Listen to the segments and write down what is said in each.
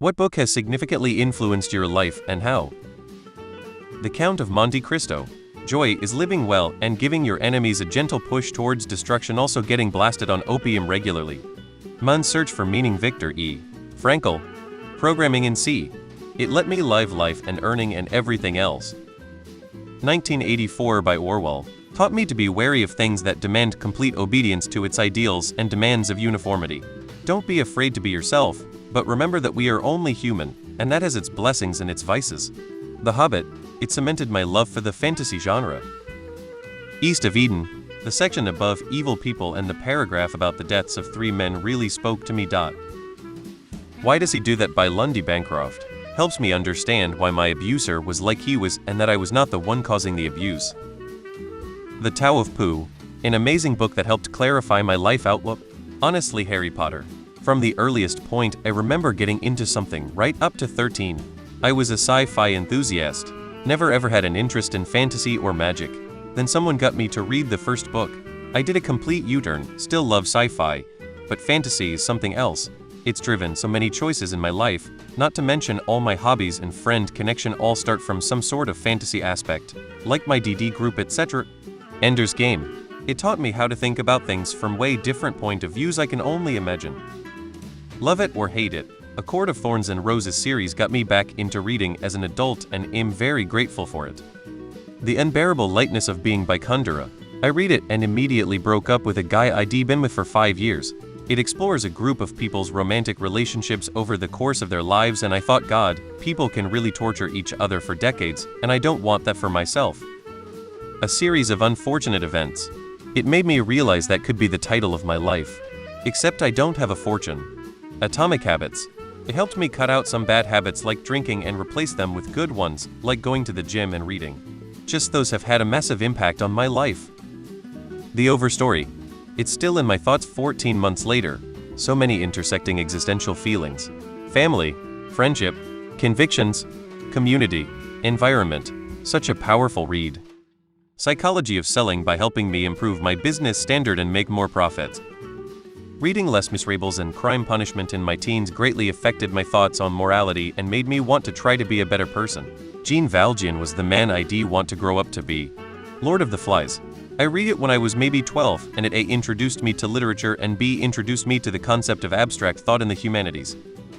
What book has significantly influenced your life and how? The Count of Monte Cristo. Joy is living well and giving your enemies a gentle push towards destruction, also getting blasted on opium regularly. Man's Search for Meaning. Viktor E. Frankl. Programming in C. It Let Me Live Life and Earning and Everything Else. 1984 by Orwell. Taught me to be wary of things that demand complete obedience to its ideals and demands of uniformity. Don't be afraid to be yourself, but remember that we are only human, and that has its blessings and its vices. The Hobbit. It cemented my love for the fantasy genre. East of Eden. The section above evil people and the paragraph about the deaths of 3 men really spoke to me. Why Does He Do That by Lundy Bancroft. Helps me understand why my abuser was like he was and that I was not the one causing the abuse. The Tao of Pooh. An amazing book that helped clarify my life outlook. Honestly, Harry Potter. From the earliest point, I remember getting into something right up to 13. I was a sci-fi enthusiast. Never ever had an interest in fantasy or magic. Then someone got me to read the first book. I did a complete U-turn, still love sci-fi, but fantasy is something else. It's driven so many choices in my life, not to mention all my hobbies and friend connection all start from some sort of fantasy aspect, like my DD group, etc. Ender's Game. It taught me how to think about things from way different point of views I can only imagine. Love It or Hate It. A Court of Thorns and Roses series got me back into reading as an adult and am very grateful for it. The Unbearable Lightness of Being by Kundera. I read it and immediately broke up with a guy I'd been with for 5 years. It explores a group of people's romantic relationships over the course of their lives, and I thought, God, people can really torture each other for decades, and I don't want that for myself. A Series of Unfortunate Events. It made me realize that could be the title of my life. Except I don't have a fortune. Atomic Habits. It helped me cut out some bad habits like drinking and replace them with good ones, like going to the gym and reading. Just those have had a massive impact on my life. The Overstory. It's still in my thoughts 14 months later. So many intersecting existential feelings. Family, friendship, convictions, community, environment. Such a powerful read. Psychology of Selling by helping me improve my business standard and make more profits. Reading Les Miserables and Crime Punishment in my teens greatly affected my thoughts on morality and made me want to try to be a better person. Jean Valjean was the man I'd want to grow up to be. Lord of the Flies. I read it when I was maybe 12, and it A. introduced me to literature and B. introduced me to the concept of abstract thought in the humanities.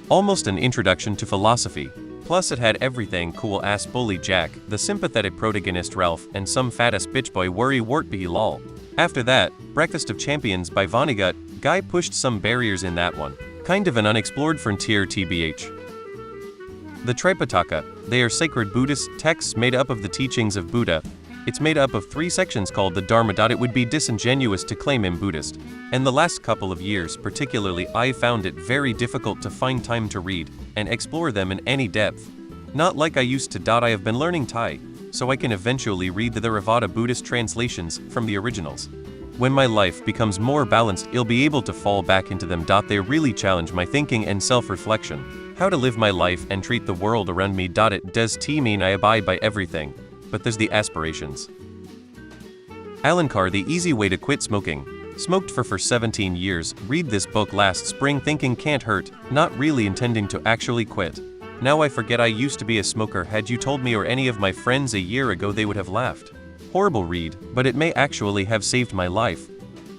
Almost an introduction to philosophy. Plus it had everything: cool-ass bully Jack, the sympathetic protagonist Ralph, and some fat-ass bitch boy worry wartby lol. After that, Breakfast of Champions by Vonnegut. Guy pushed some barriers in that one. Kind of an unexplored frontier tbh. The Tripitaka. They are sacred Buddhist texts made up of the teachings of Buddha. It's made up of 3 sections called the Dharma. It would be disingenuous to claim him Buddhist. And the last couple of years particularly, I found it very difficult to find time to read and explore them in any depth. Not like I used to. I have been learning Thai, so I can eventually read the Theravada Buddhist translations from the originals. When my life becomes more balanced, I'll be able to fall back into them. They really challenge my thinking and self-reflection. How to live my life and treat the world around me. It does mean I abide by everything, but there's the aspirations. Alan Carr. The Easy Way to Quit Smoking. Smoked for 17 years. Read this book last spring thinking can't hurt, not really intending to actually quit. Now I forget I used to be a smoker. Had you told me or any of my friends a year ago, they would have laughed. Horrible read, but it may actually have saved my life.